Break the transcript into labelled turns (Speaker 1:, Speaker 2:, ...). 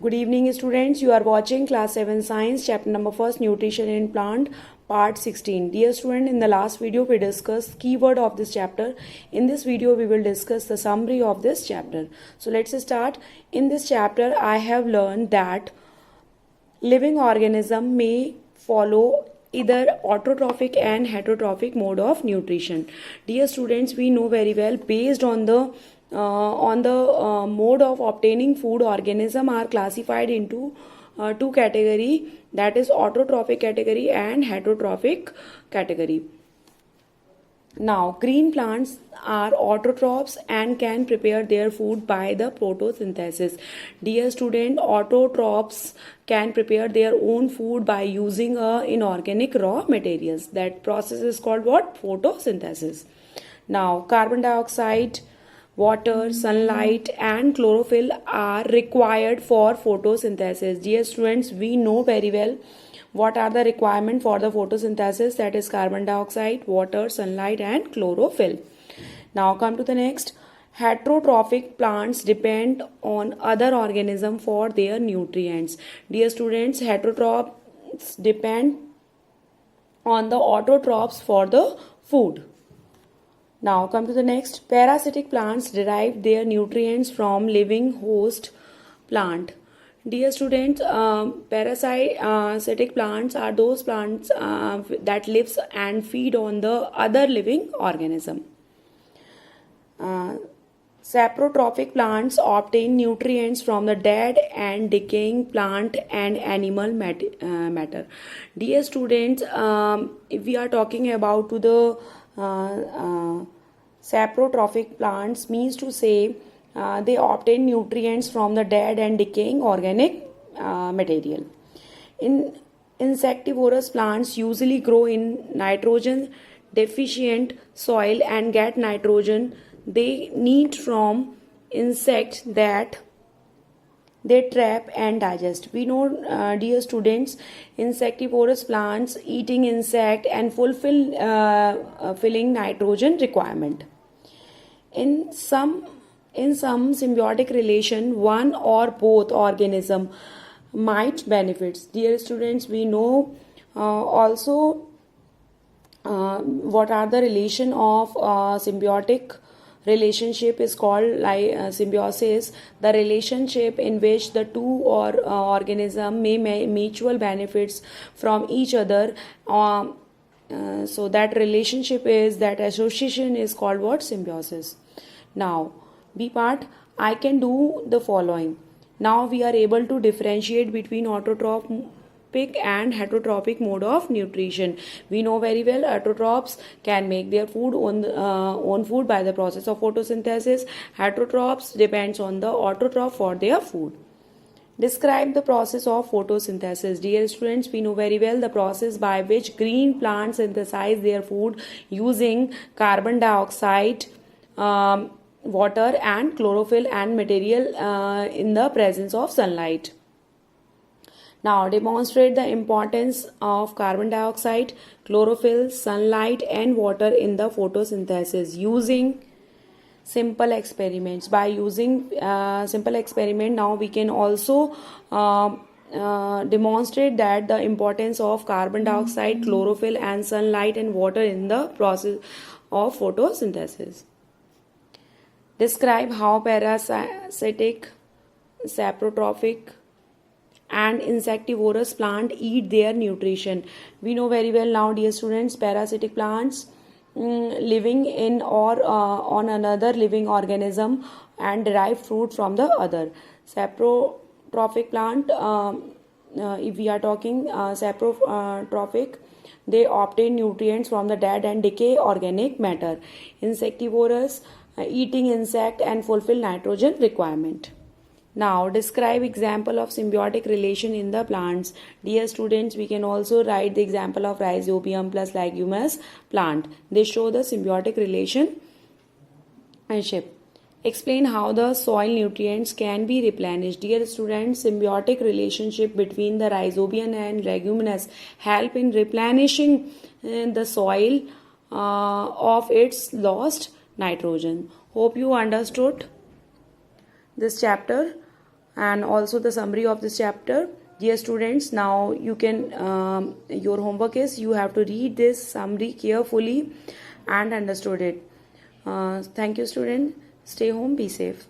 Speaker 1: Good evening, students. You are watching class 7 science chapter number 1 nutrition in plant part 16. Dear student, in the last video we discussed keyword of this chapter. In this video we will discuss the summary of this chapter. So let's start. In this chapter I have learned that living organism may follow either autotrophic and heterotrophic mode of nutrition. Dear students, we know very well based on the mode of obtaining food, organism are classified into two category, that is autotrophic category and heterotrophic category. Now, green plants are autotrophs and can prepare their food by the photosynthesis. Dear student, autotrophs can prepare their own food by using inorganic raw materials. That process is called what? Photosynthesis. Now, carbon dioxide, water, sunlight and chlorophyll are required for photosynthesis. Dear students, we know very well what are the requirements for the photosynthesis, that is carbon dioxide, water, sunlight and chlorophyll. Now come to the next. Heterotrophic plants depend on other organisms for their nutrients. Dear students, heterotrophs depend on the autotrophs for the food. Now come to the next. Parasitic plants derive their nutrients from living host plant. Dear students, parasitic plants are those plants that lives and feed on the other living organism. Saprotrophic plants obtain nutrients from the dead and decaying plant and animal matter. Dear students, if we are talking about to the saprotrophic plants, means to say they obtain nutrients from the dead and decaying organic material. In insectivorous plants usually grow in nitrogen deficient soil and get nitrogen they need from insects that they trap and digest. We know, dear students, insectivorous plants eating insect and filling nitrogen requirement. In some symbiotic relation, one or both organism might benefit. Dear students, we know also what are the relation of symbiotic relationship is called symbiosis, the relationship in which the two or organism may mutual benefits from each other. So that relationship is, that association is called what? Symbiosis. Now B part, I can do the following. Now we are able to differentiate between autotrophic and heterotrophic mode of nutrition. We know very well autotrophs can make their food own food by the process of photosynthesis. Heterotrophs depends on the autotroph for their food. Describe the process of photosynthesis. Dear students, we know very well the process by which green plants synthesize their food using carbon dioxide, water and chlorophyll and material in the presence of sunlight. Now demonstrate the importance of carbon dioxide, chlorophyll, sunlight and water in the photosynthesis using simple experiments. By using simple experiment, now we can also demonstrate that the importance of carbon dioxide, chlorophyll and sunlight and water in the process of photosynthesis. Describe how parasitic, saprotrophic and insectivorous plant eat their nutrition. We know very well now, dear students, parasitic plants living in or on another living organism and derive fruit from the other. Saprotrophic plant, if we are talking saprotrophic, they obtain nutrients from the dead and decay organic matter. Insectivorous, eating insect and fulfill nitrogen requirement. Now describe example of symbiotic relation in the plants. Dear students, we can also write the example of Rhizobium plus leguminous plant. They show the symbiotic relationship. Explain how the soil nutrients can be replenished. Dear students, symbiotic relationship between the Rhizobium and leguminous help in replenishing the soil of its lost nitrogen. Hope you understood this chapter. and also the summary of this chapter. Dear students, now you can your homework is you have to read this summary carefully and understood it. Thank you, student. Stay home, be safe.